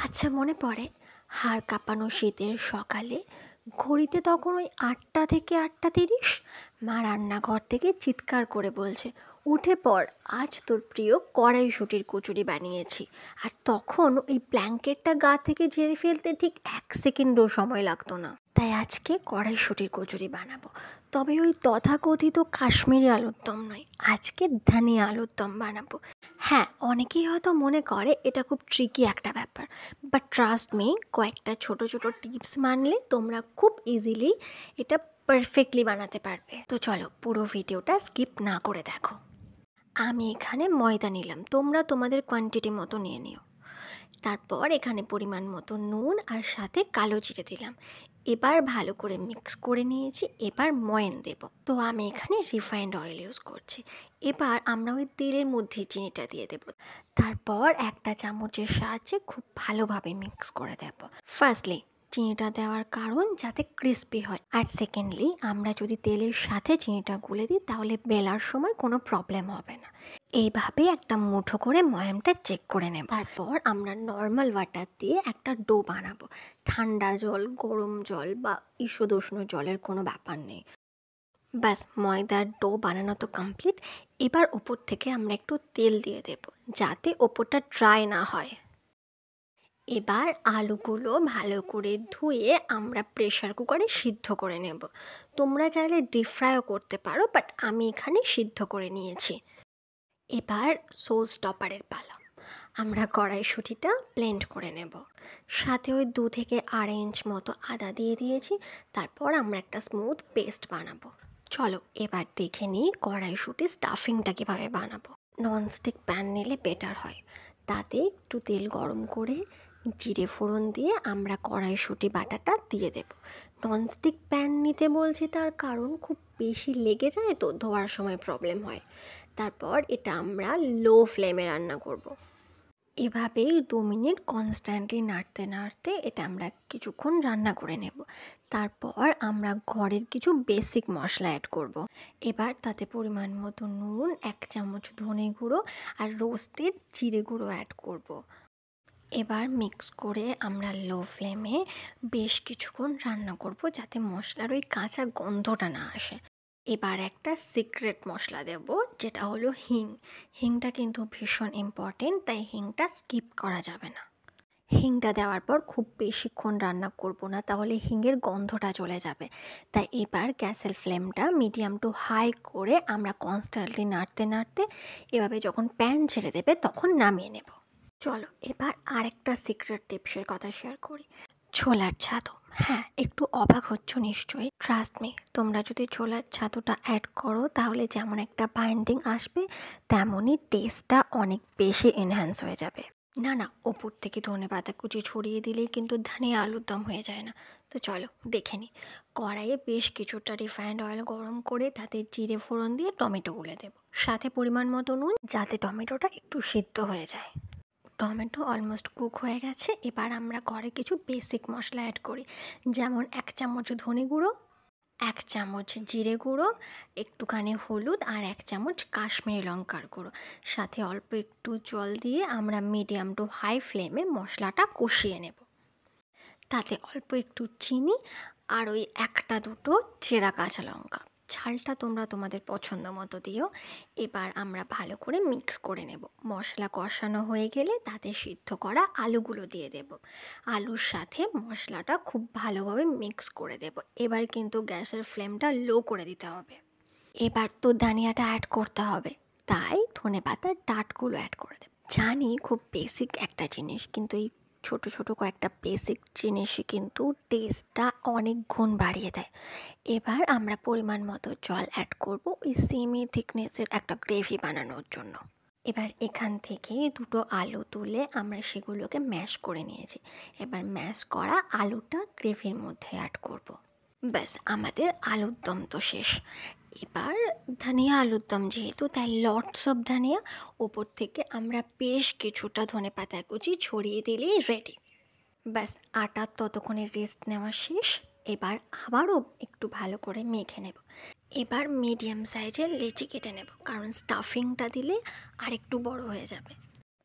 আচ্ছা, মনে পড়ে হাড় কাঁপানো শীতের সকালে ঘড়িতে তখন ওই ৮টা থেকে ৮টা ৩০ মা রান্নাঘর থেকে চিৎকার করে বলছে, উঠে পড়, আজ তোর প্রিয় কড়াইশুঁটির কচুরি বানিয়েছি। আর তখন ওই ব্ল্যাঙ্কেটটা গা থেকে ঝেড়ে ফেলতে ঠিক ১ সেকেন্ডও সময় লাগতো না। তাই আজকে কড়াইশুঁটির কচুরি বানাবো, তবে ওই তথাকথিত কাশ্মীরি আলুর দম নয়, আজকে ধানিয়া আলুর দম বানাবো। হ্যাঁ, অনেকেই হয়তো মনে করে এটা খুব ট্রিকি একটা ব্যাপার, বাট ট্রাস্ট মি, কয়েকটা ছোট ছোট টিপস মানলে তোমরা খুব ইজিলি এটা পারফেক্টলি বানাতে পারবে। তো চলো পুরো ভিডিওটা স্কিপ না করে দেখো। আমি এখানে ময়দা নিলাম, তোমরা তোমাদের কোয়ান্টিটি মতো নিয়ে নিও। তারপর এখানে পরিমাণ মতো নুন আর সাথে কালো জিরে দিলাম। এবার ভালো করে মিক্স করে নিয়েছি। এবার ময়ান দেব। তো আমি এখানে রিফাইন্ড অয়েল ইউজ করছি। এবার আমরা ওই তেলের মধ্যে চিনিটা দিয়ে দেব। তারপর একটা চামচের সাহায্যে খুব ভালোভাবে মিক্স করে দেব। ফার্স্টলি চিনিটা দেওয়ার কারণ যাতে ক্রিস্পি হয়, আর সেকেন্ডলি আমরা যদি তেলের সাথে চিনিটা গুলে দিই তাহলে বেলার সময় কোনো প্রবলেম হবে না। এইভাবে একটা মুঠো করে ময়ামটা চেক করে নেব। তারপর আমরা নর্মাল ওয়াটার দিয়ে একটা ডো বানাবো। ঠান্ডা জল, গরম জল বা ঈষদুষ্ণ জলের কোনো ব্যাপার নেই। ব্যাস, ময়দার ডো বানানো তো কমপ্লিট। এবার ওপর থেকে আমরা একটু তেল দিয়ে দেব যাতে ওপরটা ড্রাই না হয়। এবার আলুগুলো ভালো করে ধুয়ে আমরা প্রেশার কুকারে সিদ্ধ করে নেব। তোমরা চাইলে ডিপ ফ্রাইও করতে পারো, বাট আমি এখানে সিদ্ধ করে নিয়েছি। এবার সস টপারের পালা। আমরা কড়াইশুঁটিটা ব্লেন্ড করে নেব। সাথে ওই 2 থেকে 2.5 ইঞ্চ মতো আদা দিয়ে দিয়েছি। তারপর আমরা একটা স্মুথ পেস্ট বানাবো। চলো এবার দেখে নিই কড়াইশুঁটি স্টাফিংটা কীভাবে বানাবো। ননস্টিক প্যান নিলে বেটার হয়। তাতে একটু তেল গরম করে জিরে ফোড়ন দিয়ে আমরা কড়াইশুঁটি বাটাটা দিয়ে দেব। ননস্টিক প্যান নিতে বলছি তার কারণ খুব বেশি লেগে যায় তো ধোয়ার সময় প্রবলেম হয়। তারপর এটা আমরা লো ফ্লেমে রান্না করব। এভাবেই 2 মিনিট কনস্ট্যান্টলি নাড়তে নাড়তে এটা আমরা কিছুক্ষণ রান্না করে নেব। তারপর আমরা ঘরের কিছু বেসিক মশলা অ্যাড করব। এবার তাতে পরিমাণ মতো নুন, 1 চামচ ধনে গুঁড়ো আর রোস্টেড জিরে গুঁড়ো অ্যাড করব। এবার মিক্স করে আমরা লো ফ্লেমে বেশ কিছুক্ষণ রান্না করব যাতে মশলার ওই কাঁচা গন্ধটা না আসে। এবার একটা সিক্রেট মশলা দেব, যেটা হলো হিং। হিংটা কিন্তু ভীষণ ইম্পর্টেন্ট, তাই হিংটা স্কিপ করা যাবে না। হিংটা দেওয়ার পর খুব বেশিক্ষণ রান্না করব না, তাহলে হিঙের গন্ধটা চলে যাবে। তাই এবার গ্যাসের ফ্লেমটা মিডিয়াম টু হাই করে আমরা কনস্ট্যান্টলি নাড়তে নাড়তে এভাবে যখন প্যান ছেড়ে দেবে তখন নামিয়ে নেব। চলো এবার আরেকটা সিক্রেট টিপসের কথা শেয়ার করি, ছোলার ছাতু। হ্যাঁ, একটু অবাক হচ্ছ নিশ্চয়ই। ট্রাস্ট মি, তোমরা যদি ছোলার ছাতুটা অ্যাড করো তাহলে যেমন একটা বাইন্ডিং আসবে, তেমনই টেস্টটা অনেক বেশি এনহ্যান্স হয়ে যাবে। না না, ওপর থেকে ধনেপাতা কুচি ছড়িয়ে দিলেই কিন্তু ধানিয়া আলুর দম হয়ে যায় না। তো চলো দেখে নিই। কড়াইয়ে বেশ কিছুটা রিফাইন্ড অয়েল গরম করে তাতে জিরে ফোড়ন দিয়ে টমেটো গুলে দেবো, সাথে পরিমাণ মতো নুন, যাতে টমেটোটা একটু সিদ্ধ হয়ে যায়। টমেটো অলমোস্ট কুক হয়ে গেছে। এবার আমরা ঘরে কিছু বেসিক মশলা অ্যাড করি, যেমন 1 চামচ ধনে গুঁড়ো, 1 চামচ জিরে গুঁড়ো, একটুখানি হলুদ আর 1 চামচ কাশ্মীরি লঙ্কার গুঁড়ো। সাথে অল্প একটু জল দিয়ে আমরা মিডিয়াম টু হাই ফ্লেমে মশলাটা কষিয়ে নেব। তাতে অল্প একটু চিনি আর ওই 1-2 চেরা কাঁচা লঙ্কা। ঝালটা তোমরা তোমাদের পছন্দ মতো দিও। এবার আমরা ভালো করে মিক্স করে নেব। মশলা কষানো হয়ে গেলে তাতে সিদ্ধ করা আলুগুলো দিয়ে দেব। আলুর সাথে মশলাটা খুব ভালোভাবে মিক্স করে দেব। এবার কিন্তু গ্যাসের ফ্লেমটা লো করে দিতে হবে। এবার তো ধনিয়াটা অ্যাড করতে হবে, তাই ধনেপাতার ডাঁটগুলো অ্যাড করে দেব। জানি খুব বেসিক একটা জিনিস, কিন্তু এই ছোট ছোট কয়েকটা বেসিক জিনিসই কিন্তু টেস্টটা অনেক গুণ বাড়িয়ে দেয়। এবার আমরা পরিমাণ মতো জল অ্যাড করব ওই সেমি থিকনেসের একটা গ্রেভি বানানোর জন্য। এবার এখান থেকে 2 আলু তুলে আমরা সেগুলোকে ম্যাশ করে নিয়েছি। এবার ম্যাশ করা আলুটা গ্রেভির মধ্যে অ্যাড করব। ব্যাস, আমাদের আলুর দম তো শেষ। এবার ধনিয়া আলুর দম যেহেতু, তাই লটস অফ ধনিয়া ওপর থেকে আমরা বেশ কিছুটা ধনেপাতা কুচি ছড়িয়ে দিলেই রেডি। ব্যাস, আটার ততক্ষণে রেস্ট নেওয়া শেষ। এবার আবারও একটু ভালো করে মেখে নেব। এবার মিডিয়াম সাইজের লেচি কেটে নেব, কারণ স্টাফিংটা দিলে আর একটু বড় হয়ে যাবে।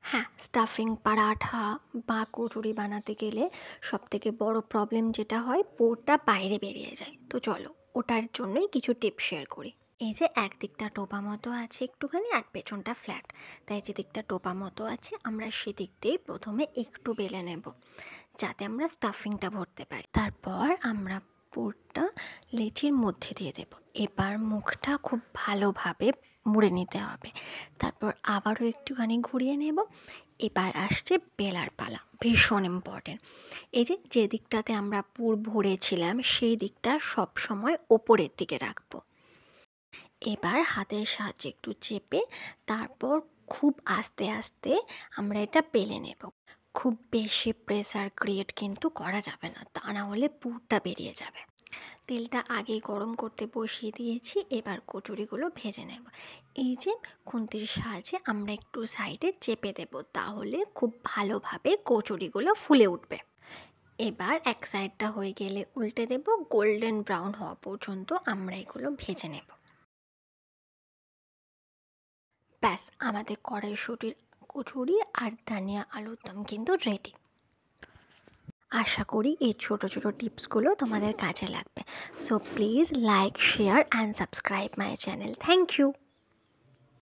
হ্যাঁ, স্টাফিং পরাঠা বা কচুরি বানাতে গেলে সবথেকে বড় প্রবলেম যেটা হয়, পুরটা বাইরে বেরিয়ে যায়। তো চলো ওটার জন্যই কিছু টিপস শেয়ার করি। এই যে একদিকটা টোপা মতো আছে একটুখানি আর পেছনটা ফ্ল্যাট, তাই যেদিকটা টোপা মতো আছে আমরা সেদিক দিয়েই প্রথমে একটু বেলে নেব, যাতে আমরা স্টাফিংটা ভরতে পারি। তারপর আমরা পুরটা লেচির মধ্যে দিয়ে দেব। এবার মুখটা খুব ভালোভাবে মুড়ে নিতে হবে। তারপর আবারও একটুখানি ঘুরিয়ে নেব। এবার আসছে বেলার পালা, ভীষণ ইম্পর্টেন্ট। এই যে দিকটাতে আমরা পুর ভরেছিলাম সেই দিকটা সব সময় ওপরের দিকে রাখবো। এবার হাতের সাহায্যে একটু চেপে তারপর খুব আস্তে আস্তে আমরা এটা বেলে নেব। খুব বেশি প্রেসার ক্রিয়েট কিন্তু করা যাবে না, তা না হলে পুরটা বেরিয়ে যাবে। তেলটা আগে গরম করতে বসিয়ে দিয়েছি, এবার কচুরিগুলো ভেজে নেব। এই যে খুন্তির সাহায্যে আমরা একটু সাইডে চেপে দেব, তাহলে খুব ভালোভাবে কচুরিগুলো ফুলে উঠবে। এবার এক সাইডটা হয়ে গেলে উল্টে দেব, গোল্ডেন ব্রাউন হওয়া পর্যন্ত আমরা এগুলো ভেজে নেব। ব্যাস, আমাদের কড়াইশুঁটির কচুরি আর ধনিয়া আলুর দম কিন্তু রেডি। আশা করি এই ছোটো ছোটো টিপসগুলো তোমাদের কাজে লাগবে। So please like, share and subscribe my channel. Thank you.